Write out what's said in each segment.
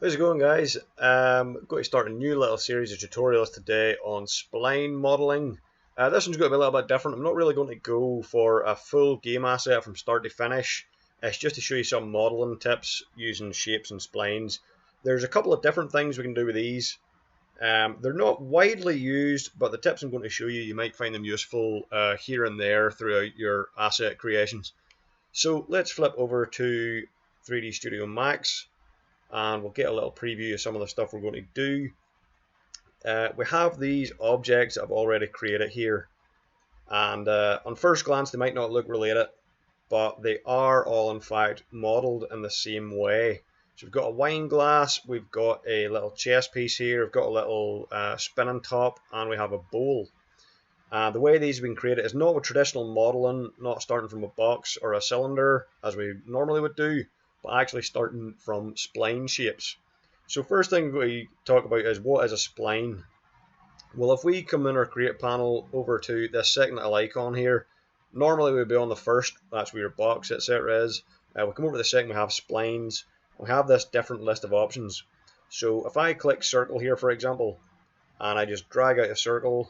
How's it going, guys? I'm going to start a new little series of tutorials today on spline modeling. This one's going to be a little bit different. I'm not really going to go for a full game asset from start to finish. It's just to show you some modeling tips using shapes and splines. There's a couple of different things we can do with these. They're not widely used, but the tips I'm going to show you, you might find them useful here and there throughout your asset creations. So let's flip over to 3D Studio Max and we'll get a little preview of some of the stuff we're going to do. We have these objects that I've already created here, and on first glance they might not look related, but they are all in fact modeled in the same way. So we've got a wine glass, we've got a little chess piece here, we've got a little spinning top, and we have a bowl. The way these have been created is not with traditional modeling, not starting from a box or a cylinder as we normally would do, but actually starting from spline shapes. So first thing we talk about is what is a spline. Well, if we come in our create panel over to this second little icon here, normally we'd be on the first, that's where your box, etc. is. We come over to the second, we have splines. We have this different list of options. So if I click circle here, for example, and I just drag out a circle,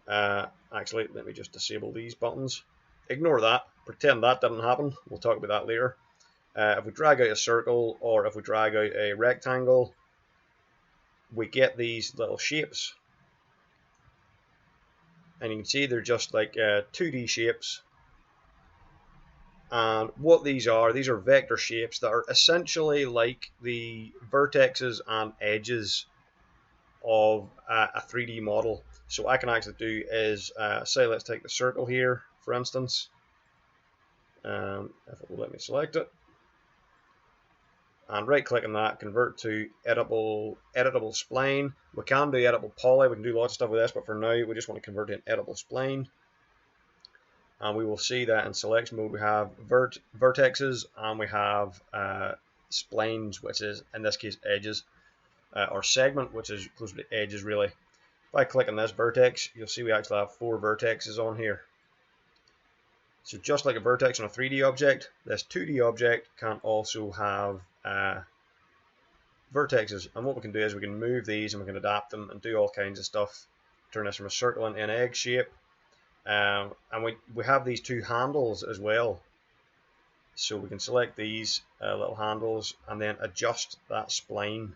actually, let me just disable these buttons. Ignore that. Pretend that didn't happen. We'll talk about that later. If we drag out a circle or if we drag out a rectangle, we get these little shapes. And you can see they're just like 2D shapes. And what these are vector shapes that are essentially like the vertexes and edges of a 3D model. So what I can actually do is, say let's take the circle here, for instance. If it will let me select it. And right click on that, convert to editable spline. We can do editable poly, we can do lots of stuff with this, but for now we just want to convert to an editable spline. And we will see that in selection mode we have vertexes and we have splines, which is in this case edges, or segment, which is closer to edges really. If I click on this vertex, you'll see we actually have 4 vertexes on here. So just like a vertex on a 3D object, this 2D object can also have vertexes. And what we can do is we can move these and we can adapt them and do all kinds of stuff. Turn this from a circle into an egg shape. And we have these 2 handles as well. So we can select these little handles and then adjust that spline.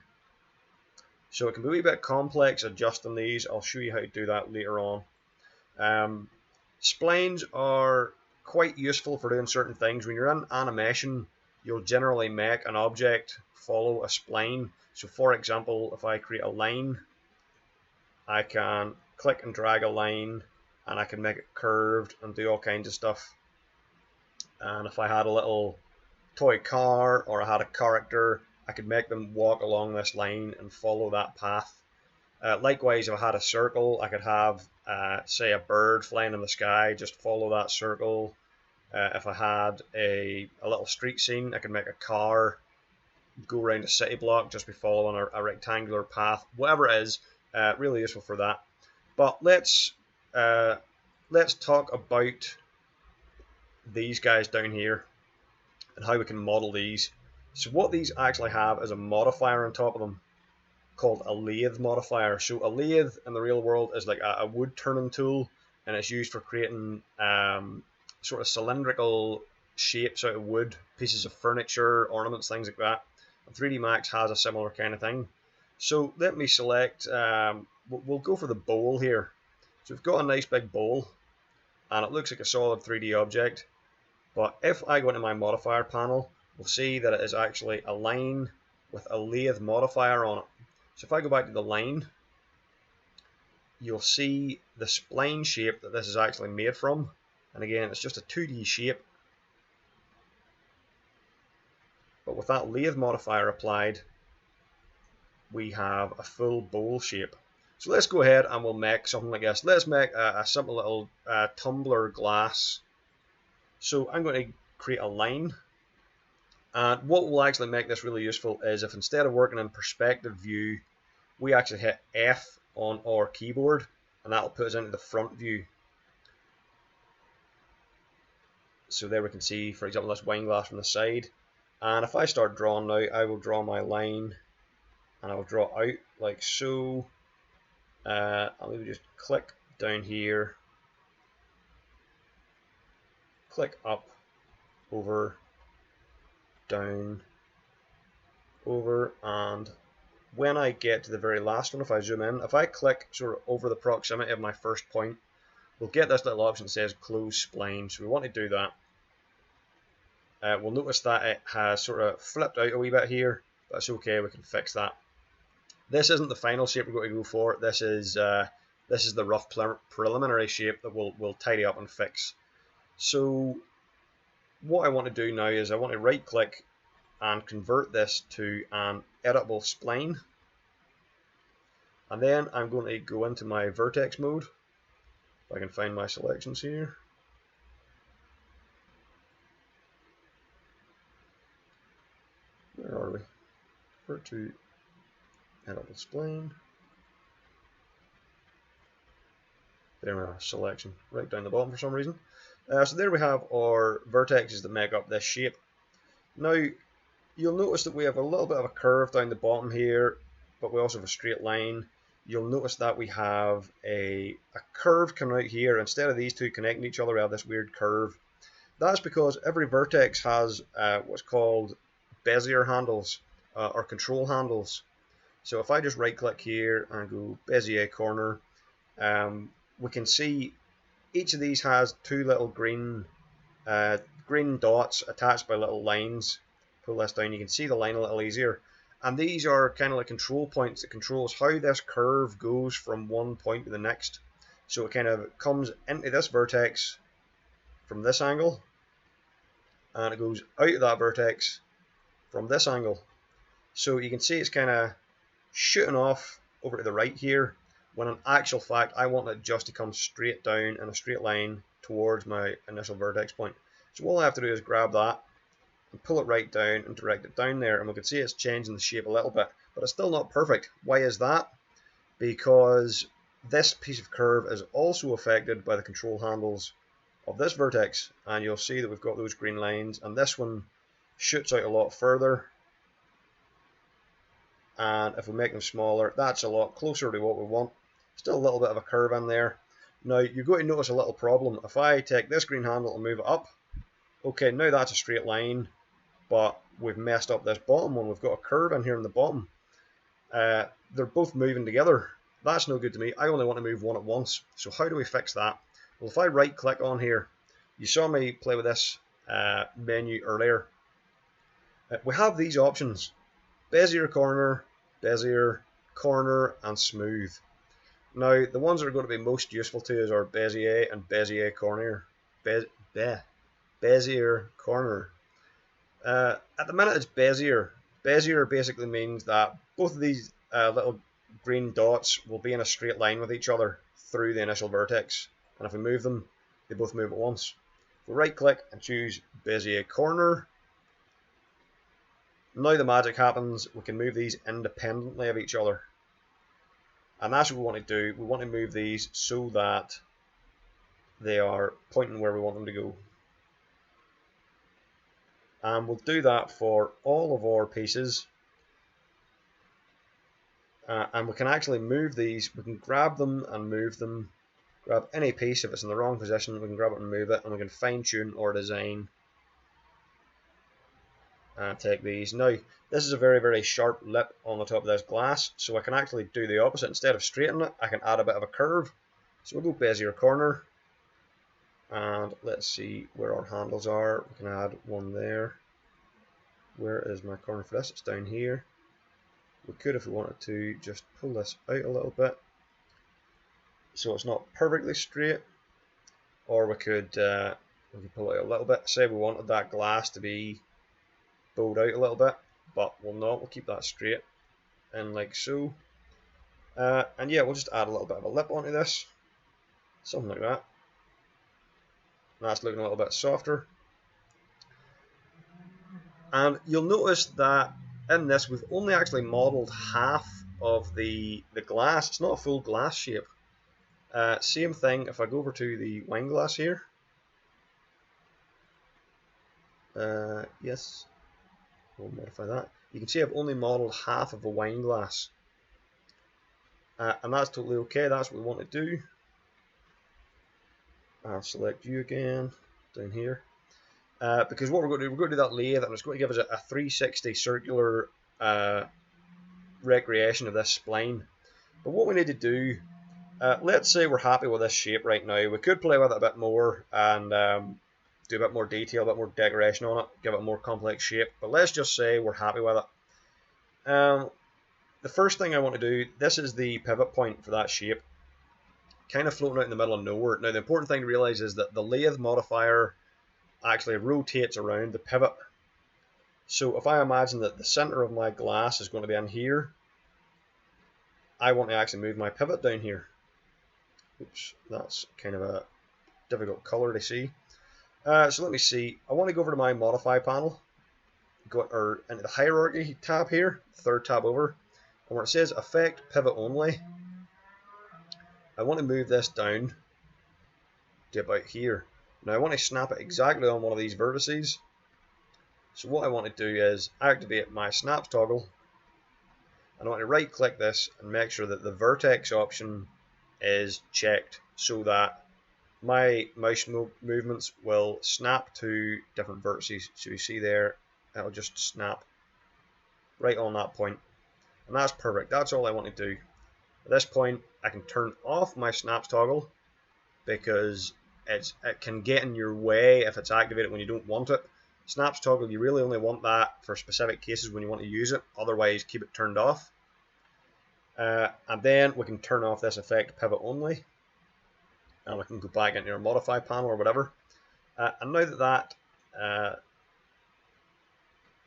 So it can be a wee bit complex adjusting these. I'll show you how to do that later on. Splines are quite useful for doing certain things. When you're in animation, you'll generally make an object follow a spline. So for example, if I create a line, I can click and drag a line and I can make it curved and do all kinds of stuff. And if I had a little toy car or I had a character, I could make them walk along this line and follow that path. Likewise, if I had a circle, I could have, say, a bird flying in the sky, just follow that circle. If I had a little street scene, I could make a car go around a city block, just be following a rectangular path. Whatever it is, really useful for that. But let's talk about these guys down here and how we can model these. So what these actually have is a modifier on top of them called a lathe modifier. So a lathe in the real world is like a wood turning tool, and it's used for creating sort of cylindrical shapes out of wood, pieces of furniture, ornaments, things like that. And 3D Max has a similar kind of thing. So let me select, we'll go for the bowl here. So we've got a nice big bowl, and it looks like a solid 3D object. But if I go into my modifier panel, we'll see that it is actually a line with a lathe modifier on it. So if I go back to the line, you'll see the spline shape that this is actually made from. And again, it's just a 2D shape. But with that lathe modifier applied, we have a full bowl shape. So let's go ahead and we'll make something like this. Let's make a simple little tumbler glass. So I'm going to create a line. And what will actually make this really useful is if instead of working in perspective view, we actually hit F on our keyboard, and that'll put us into the front view. So there we can see, for example, this wine glass from the side. And if I start drawing now, I will draw my line and I'll draw out like so. I'll maybe just click down here, click up, over, down, over, and when I get to the very last one, if I zoom in, if I click sort of over the proximity of my first point, we'll get this little option that says close spline. So we want to do that. We'll notice that it has sort of flipped out a wee bit here. That's okay, we can fix that. This isn't the final shape we're going to go for. This is the rough preliminary shape that we'll tidy up and fix. So what I want to do now is I want to right click and convert this to an editable spline. And then I'm going to go into my vertex mode. If I can find my selections here. Where are we? Convert to editable spline. There we are, selection, right down the bottom for some reason. So there we have our vertexes that make up this shape. Now, you'll notice that we have a little bit of a curve down the bottom here, but we also have a straight line. You'll notice that we have a curve coming out here. Instead of these two connecting to each other, we have this weird curve. That's because every vertex has what's called Bezier handles, or control handles. So if I just right click here and go Bezier corner, we can see each of these has two little green dots attached by little lines. Pull this down, you can see the line a little easier. And these are kind of like control points that controls how this curve goes from one point to the next. So it kind of comes into this vertex from this angle, and it goes out of that vertex from this angle. So you can see it's kind of shooting off over to the right here, when in actual fact I want it just to come straight down in a straight line towards my initial vertex point. So all I have to do is grab that and pull it right down and direct it down there, and we can see it's changing the shape a little bit, but it's still not perfect. Why is that? Because this piece of curve is also affected by the control handles of this vertex, and you'll see that we've got those green lines, and this one shoots out a lot further, and if we make them smaller, that's a lot closer to what we want. Still a little bit of a curve in there. Now you're going to notice a little problem. If I take this green handle and move it up, okay, now that's a straight line, but we've messed up this bottom one. We've got a curve in here in the bottom. They're both moving together. That's no good to me. I only want to move one at once. So how do we fix that? Well, if I right click on here, you saw me play with this menu earlier. We have these options: Bezier corner, and smooth. Now, the ones that are going to be most useful to us are Bezier and Bezier corner. Bezier corner. At the minute, it's Bezier. Bezier basically means that both of these little green dots will be in a straight line with each other through the initial vertex. And if we move them, they both move at once. If we right click and choose Bezier corner, now the magic happens. We can move these independently of each other. And that's what we want to do. We want to move these so that they are pointing where we want them to go. And we'll do that for all of our pieces. And we can actually move these. We can grab them and move them. Grab any piece. If it's in the wrong position, we can grab it and move it. And we can fine tune our design. And take these. Now, this is a very, very sharp lip on the top of this glass, so I can actually do the opposite. Instead of straightening it, I can add a bit of a curve. So we'll go Bezier corner, and let's see where our handles are. We can add one there. Where is my corner for this? It's down here. We could, if we wanted to, just pull this out a little bit so it's not perfectly straight, or we could pull it out a little bit. Say we wanted that glass to be bowed out a little bit, but we'll not. We'll keep that straight and like so. And yeah, we'll just add a little bit of a lip onto this, something like that. That's looking a little bit softer. And you'll notice that in this we've only actually modeled half of the glass. It's not a full glass shape. Same thing if I go over to the wine glass here. Yes. We'll modify that. You can see I've only modelled half of a wine glass. And that's totally okay, that's what we want to do. I'll select you again, down here. Because what we're going to do, we're going to do that lathe, and it's going to give us a 360 circular recreation of this spline. But what we need to do, let's say we're happy with this shape right now. We could play with it a bit more and do a bit more detail, a bit more decoration on it, give it a more complex shape. But let's just say we're happy with it. The first thing I want to do, this is the pivot point for that shape, kind of floating out in the middle of nowhere. Now the important thing to realize is that the lathe modifier actually rotates around the pivot. So if I imagine that the center of my glass is going to be in here, I want to actually move my pivot down here. Oops, that's kind of a difficult color to see. So let me see. I want to go over to my modify panel, go into the hierarchy tab here, third tab over, and where it says effect pivot only, I want to move this down to about here. Now I want to snap it exactly on one of these vertices. So what I want to do is activate my snaps toggle, and I want to right click this and make sure that the vertex option is checked so that my mouse movements will snap to different vertices. So you see there, it'll just snap right on that point. And that's perfect. That's all I want to do. At this point, I can turn off my snaps toggle because it can get in your way if it's activated when you don't want it. Snaps toggle, you really only want that for specific cases when you want to use it. Otherwise, keep it turned off. And then we can turn off this effect pivot only. And we can go back into our modify panel or whatever. And now that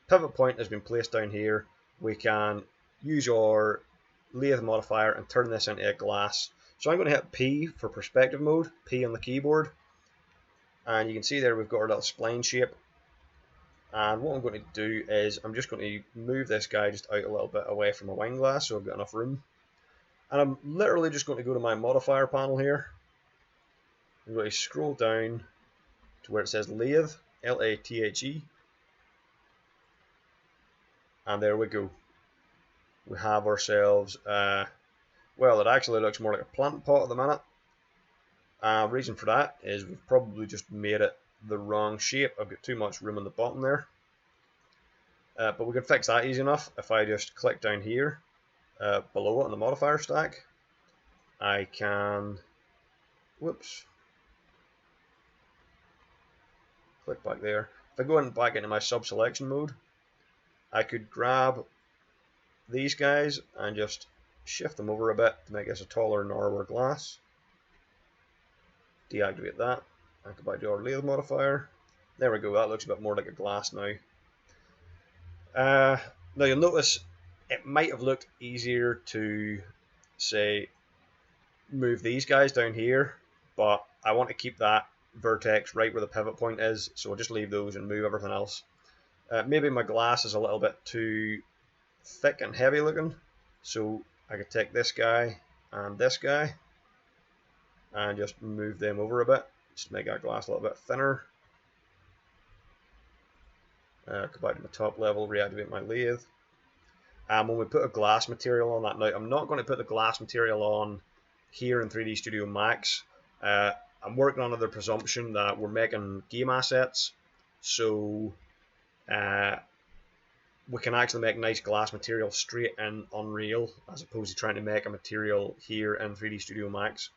pivot point has been placed down here, we can use our lathe modifier and turn this into a glass. So I'm going to hit P for perspective mode, P on the keyboard. And you can see there we've got our little spline shape. And what I'm going to do is I'm just going to move this guy just out a little bit away from my wine glass so I've got enough room. And I'm literally just going to go to my modifier panel here. I'm going to scroll down to where it says lathe, L-A-T-H-E. And there we go. We have ourselves, well, it actually looks more like a plant pot at the minute. Reason for that is we've probably just made it the wrong shape. I've got too much room on the bottom there. But we can fix that easy enough. If I just click down here, below it on the modifier stack, I can, whoops, click back there. If I go back into my sub selection mode, I could grab these guys and just shift them over a bit to make this a taller, narrower glass. Deactivate that and go back to our lathe modifier. There we go, that looks a bit more like a glass now. Now you'll notice it might have looked easier to, say, move these guys down here, but I want to keep that vertex right where the pivot point is, so I'll just leave those and move everything else. Maybe my glass is a little bit too thick and heavy looking, so I could take this guy and just move them over a bit, just make that glass a little bit thinner. Go back to my top level, reactivate my lathe. And when we put a glass material on that, now I'm not going to put the glass material on here in 3D Studio Max. I'm working under the presumption that we're making game assets, so we can actually make nice glass material straight in Unreal as opposed to trying to make a material here in 3D Studio Max.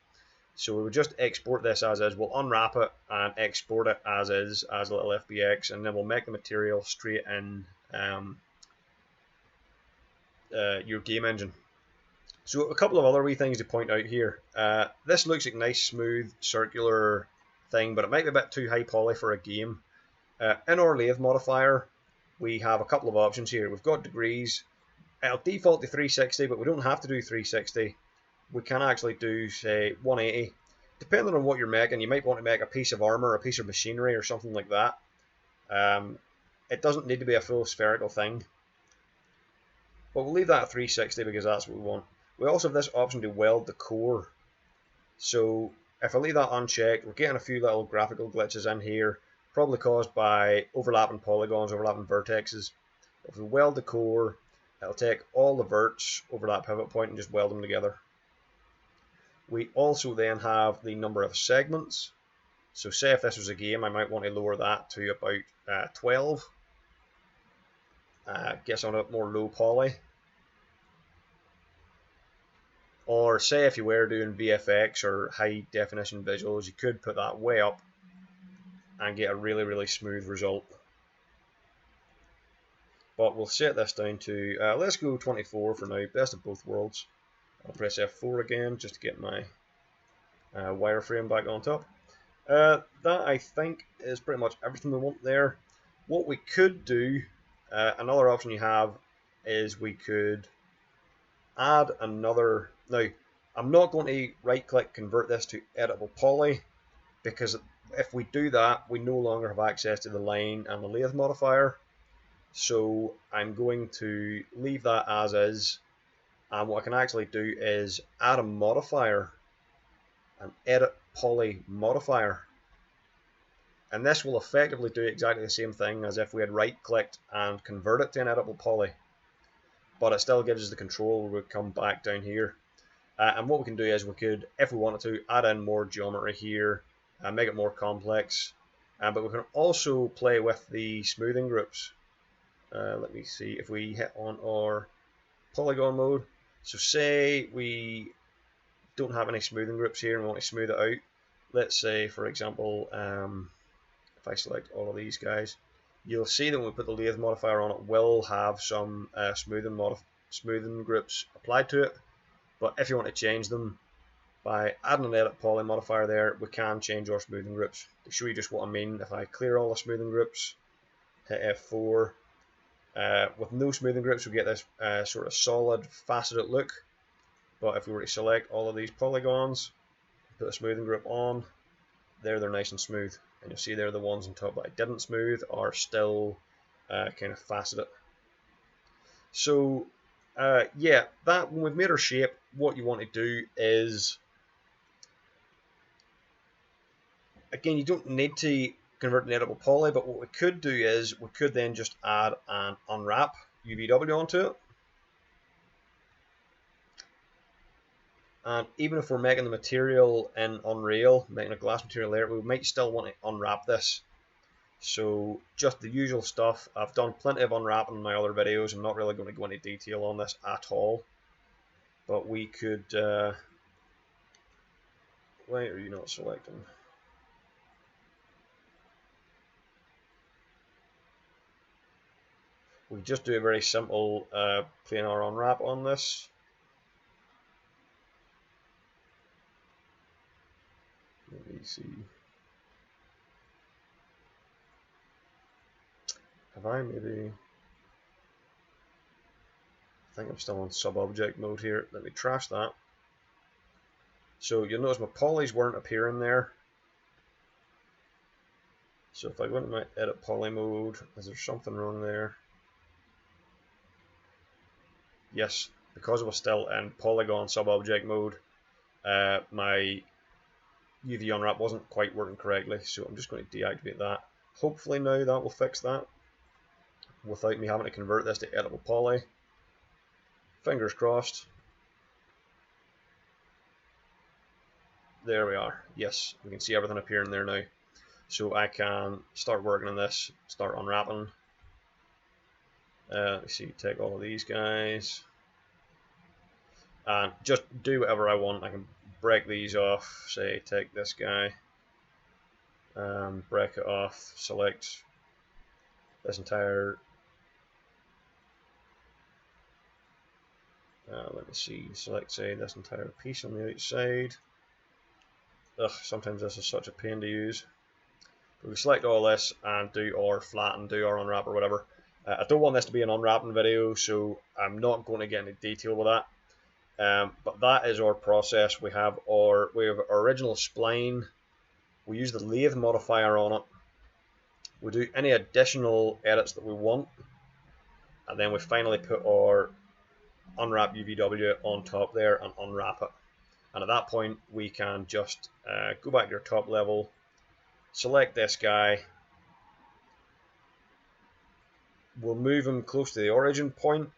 So we would just export this as is. We'll unwrap it and export it as is, as a little FBX, and then we'll make the material straight in your game engine. So a couple of other wee things to point out here. This looks like a nice smooth circular thing, but it might be a bit too high poly for a game. In our lathe modifier, we have a couple of options here. We've got degrees. It'll default to 360, but we don't have to do 360. We can actually do, say, 180. Depending on what you're making, you might want to make a piece of armor, a piece of machinery, or something like that. It doesn't need to be a full spherical thing. But we'll leave that at 360 because that's what we want. We also have this option to weld the core. So if I leave that unchecked, we're getting a few little graphical glitches in here, probably caused by overlapping polygons, overlapping vertexes. If we weld the core, it'll take all the verts over that pivot point and just weld them together. We also then have the number of segments. So say if this was a game, I might want to lower that to about 12. Get something a bit more low poly. Or say if you were doing VFX or high definition visuals, you could put that way up and get a really, really smooth result. But we'll set this down to, let's go 24 for now, best of both worlds. I'll press F4 again just to get my wireframe back on top. That I think is pretty much everything we want there. What we could do, another option you have, is we could add another. Now, I'm not going to right click convert this to editable poly, because if we do that, we no longer have access to the line and the lathe modifier. So I'm going to leave that as is, and what I can actually do is add a modifier, an edit poly modifier, and this will effectively do exactly the same thing as if we had right clicked and convert it to an editable poly, but it still gives us the control where we come back down here. And what we can do is we could, if we wanted to, add in more geometry here, make it more complex, but we can also play with the smoothing groups. Let me see if we hit on our polygon mode. So say we don't have any smoothing groups here and we want to smooth it out. Let's say, for example, if I select all of these guys, you'll see that when we put the lathe modifier on, it will have some smoothing groups applied to it. But if you want to change them by adding an edit poly modifier there, we can change our smoothing groups. To show you just what I mean, if I clear all the smoothing groups, hit F4, with no smoothing groups we get this sort of solid faceted look. But if we were to select all of these polygons, put a smoothing group on, they're nice and smooth. And you'll see there the ones on top that I didn't smooth are still kind of faceted. So yeah, that when we've made our shape, what you want to do is, again, you don't need to convert an editable poly, but what we could do is we could then just add an unwrap UVW onto it. And even if we're making the material in Unreal, making a glass material there, we might still want to unwrap this. So just the usual stuff. I've done plenty of unwrapping in my other videos. I'm not really going to go into detail on this at all. But we could, why are you not selecting? We just do a very simple planar unwrap on this. Let me see. Have I maybe? I think I'm still on sub-object mode here. Let me trash that. So you'll notice my polys weren't appearing there. So if I go into my edit poly mode, is there something wrong there? Yes, because I was still in Polygon sub-object mode, my UV unwrap wasn't quite working correctly, so I'm just going to deactivate that. Hopefully now that will fix that without me having to convert this to editable poly. Fingers crossed. There we are. Yes, we can see everything appearing there now. So I can start working on this, start unwrapping. Let me see, take all of these guys and just do whatever I want. I can break these off, say take this guy, break it off, select this entire, let me see, select say this entire piece on the outside. Ugh, sometimes this is such a pain to use. But we select all this and do our flatten, do our unwrap or whatever. I don't want this to be an unwrapping video, so I'm not going to get into detail with that. But that is our process. We have our original spline. We use the lathe modifier on it. We do any additional edits that we want, and then we finally put our unwrap UVW on top there and unwrap it. And at that point, we can just go back to your top level, select this guy, We'll move them close to the origin point.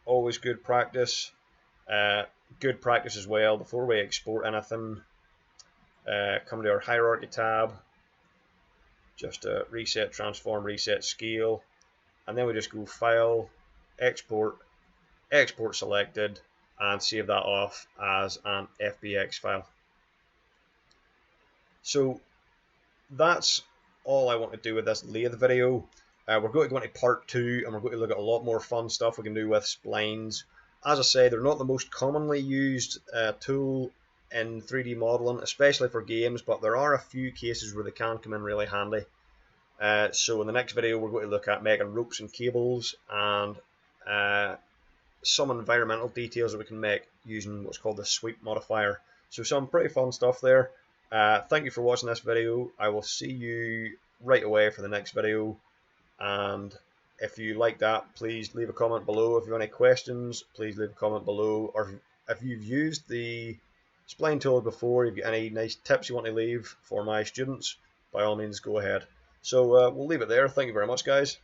Always good practice. Good practice as well before we export anything. Come to our hierarchy tab. Just reset, transform, reset scale. And then we just go File, Export, Export selected, and save that off as an FBX file. So that's all I want to do with this lathe video. We're going to go into part 2 and we're going to look at a lot more fun stuff we can do with splines. As I say, they're not the most commonly used tool in 3D modeling, especially for games, but there are a few cases where they can come in really handy. So in the next video we're going to look at making ropes and cables and some environmental details that we can make using what's called the sweep modifier. So some pretty fun stuff there. Thank you for watching this video. I will see you right away for the next video, and if you like that, please leave a comment below. If you have any questions, please leave a comment below, or if you've used the spline tool before, if you've got any nice tips you want to leave for my students, by all means go ahead. So we'll leave it there. Thank you very much, guys.